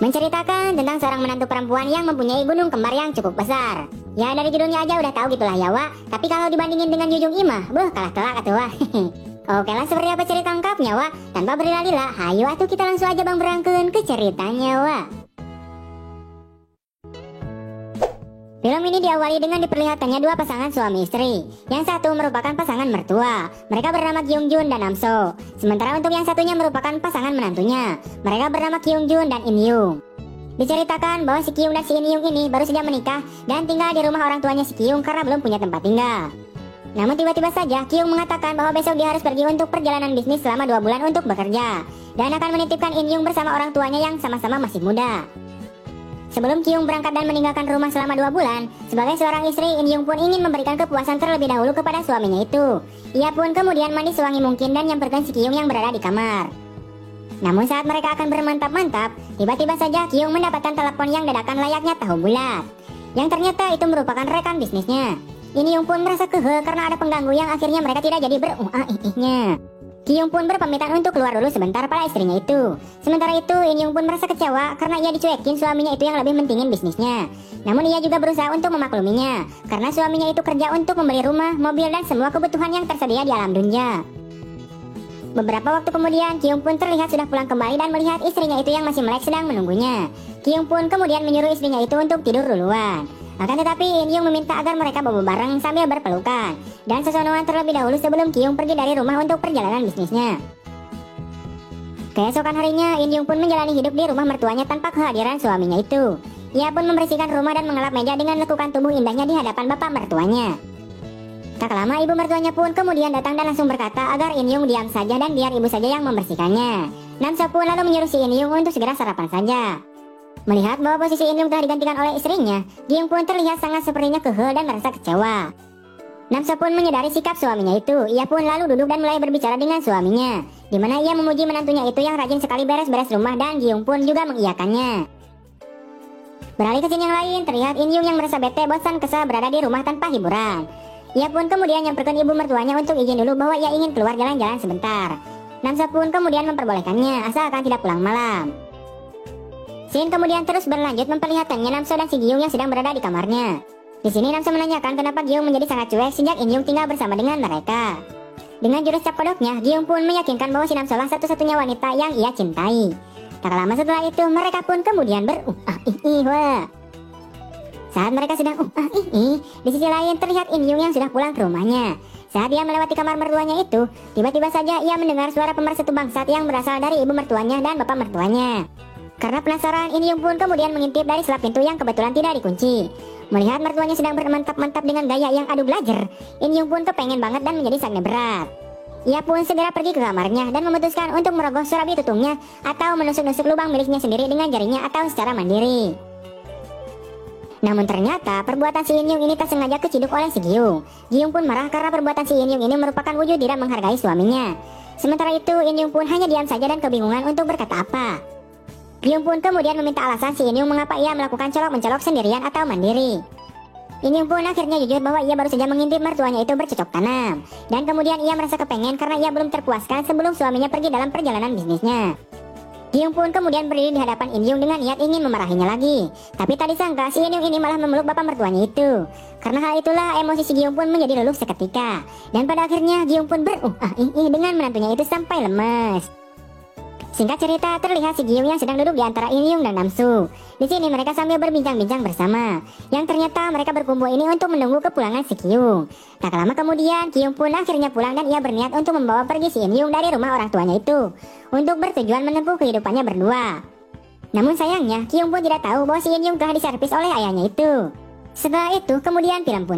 Menceritakan tentang seorang menantu perempuan yang mempunyai gunung kembar yang cukup besar. Ya dari judulnya aja udah tahu gitulah ya Wak. Tapi kalau dibandingin dengan Jujung Imah, kalah telak atuh Wak. Oke lah, seperti apa cerita lengkapnya Wak? Tanpa berlali-lah, hayu atuh kita langsung aja bang berangkeun ke ceritanya Wak. Film ini diawali dengan diperlihatannya dua pasangan suami istri. Yang satu merupakan pasangan mertua. Mereka bernama Kyung Jun dan Nam So. Sementara untuk yang satunya merupakan pasangan menantunya. Mereka bernama Kyung Jun dan In Young. Diceritakan bahwa si Kyung dan si In Young ini baru saja menikah dan tinggal di rumah orang tuanya si Kyung karena belum punya tempat tinggal. Namun tiba-tiba saja Kyung mengatakan bahwa besok dia harus pergi untuk perjalanan bisnis selama 2 bulan untuk bekerja. Dan akan menitipkan In Young bersama orang tuanya yang sama-sama masih muda. Sebelum Kyung berangkat dan meninggalkan rumah selama 2 bulan, sebagai seorang istri, In Young pun ingin memberikan kepuasan terlebih dahulu kepada suaminya itu. Ia pun kemudian mandi sewangi mungkin dan nyamperkan si Kyung yang berada di kamar. Namun saat mereka akan bermantap-mantap, tiba-tiba saja Kyung mendapatkan telepon yang dadakan layaknya tahu bulat. Yang ternyata itu merupakan rekan bisnisnya. In Young pun merasa kehel karena ada pengganggu yang akhirnya mereka tidak jadi ber-ih-ihnya. Kyung pun berpamitan untuk keluar dulu sebentar pada istrinya itu. Sementara itu In Young pun merasa kecewa karena ia dicuekin suaminya itu yang lebih mentingin bisnisnya. Namun ia juga berusaha untuk memakluminya karena suaminya itu kerja untuk membeli rumah, mobil dan semua kebutuhan yang tersedia di alam dunia. Beberapa waktu kemudian Kyung pun terlihat sudah pulang kembali dan melihat istrinya itu yang masih melek sedang menunggunya. Kyung pun kemudian menyuruh istrinya itu untuk tidur duluan. Akan tetapi In Young meminta agar mereka bobo bareng sambil berpelukan dan sesonoan terlebih dahulu sebelum Kyung pergi dari rumah untuk perjalanan bisnisnya. Keesokan harinya In Young pun menjalani hidup di rumah mertuanya tanpa kehadiran suaminya itu. Ia pun membersihkan rumah dan mengelap meja dengan lekukan tubuh indahnya di hadapan bapak mertuanya. Tak lama ibu mertuanya pun kemudian datang dan langsung berkata agar In Young diam saja dan biar ibu saja yang membersihkannya. Nam So pun lalu menyuruh si In Young untuk segera sarapan saja. Melihat bahwa posisi In Young telah digantikan oleh istrinya, Kyung pun terlihat sangat sepertinya kehel dan merasa kecewa. Nam So pun menyadari sikap suaminya itu. Ia pun lalu duduk dan mulai berbicara dengan suaminya, di mana ia memuji menantunya itu yang rajin sekali beres-beres rumah dan Kyung pun juga mengiyakannya. Beralih ke scene yang lain, terlihat In Young yang merasa bete, bosan, kesal berada di rumah tanpa hiburan. Ia pun kemudian nyamperkan ibu mertuanya untuk izin dulu bahwa ia ingin keluar jalan-jalan sebentar. Nam So pun kemudian memperbolehkannya asalkan tidak pulang malam. Scene kemudian terus berlanjut memperlihatkannya Nam So dan si Gyung yang sedang berada di kamarnya. Di sini Nam So menanyakan kenapa Gyung menjadi sangat cuek sejak In Young tinggal bersama dengan mereka. Dengan jurus cap kodoknya, Gyung pun meyakinkan bahwa si Nam So lah satu-satunya wanita yang ia cintai. Tak lama setelah itu, mereka pun kemudian Saat mereka sedang di sisi lain terlihat In Young yang sudah pulang ke rumahnya. Saat dia melewati kamar mertuanya itu, tiba-tiba saja ia mendengar suara pemersatu bangsat yang berasal dari ibu mertuanya dan bapak mertuanya. Karena penasaran, In Young pun kemudian mengintip dari selap pintu yang kebetulan tidak dikunci. Melihat mertuanya sedang bermantap-mantap dengan gaya yang adu belajar, In Young pun kepengen banget dan menjadi sangat berat. Ia pun segera pergi ke kamarnya dan memutuskan untuk merogoh surabi tutungnya atau menusuk-nusuk lubang miliknya sendiri dengan jarinya atau secara mandiri. Namun ternyata perbuatan si In Young ini tak sengaja keciduk oleh si Gyung. Gyung pun marah karena perbuatan si In Young ini merupakan wujud tidak menghargai suaminya. Sementara itu In Young pun hanya diam saja dan kebingungan untuk berkata apa. Gyung pun kemudian meminta alasan si In Young mengapa ia melakukan colok-mencolok sendirian atau mandiri. In Young pun akhirnya jujur bahwa ia baru saja mengintip mertuanya itu bercocok tanam. Dan kemudian ia merasa kepengen karena ia belum terpuaskan sebelum suaminya pergi dalam perjalanan bisnisnya. Gyung pun kemudian berdiri di hadapan In Young dengan niat ingin memarahinya lagi. Tapi tak disangka si In Young ini malah memeluk bapak mertuanya itu. Karena hal itulah emosi si Gyung pun menjadi luluh seketika. Dan pada akhirnya Gyung pun dengan menantunya itu sampai lemas. Singkat cerita, terlihat si Gyung yang sedang duduk di antara In Young dan Nam So. Di sini mereka sambil berbincang-bincang bersama. Yang ternyata mereka berkumpul ini untuk menunggu kepulangan si Kyung. Tak lama kemudian, Kyung pun akhirnya pulang dan ia berniat untuk membawa pergi si In Young dari rumah orang tuanya itu, untuk bertujuan menempuh kehidupannya berdua. Namun sayangnya, Kyung pun tidak tahu bahwa si In Young telah diservis oleh ayahnya itu. Setelah itu, kemudian film pun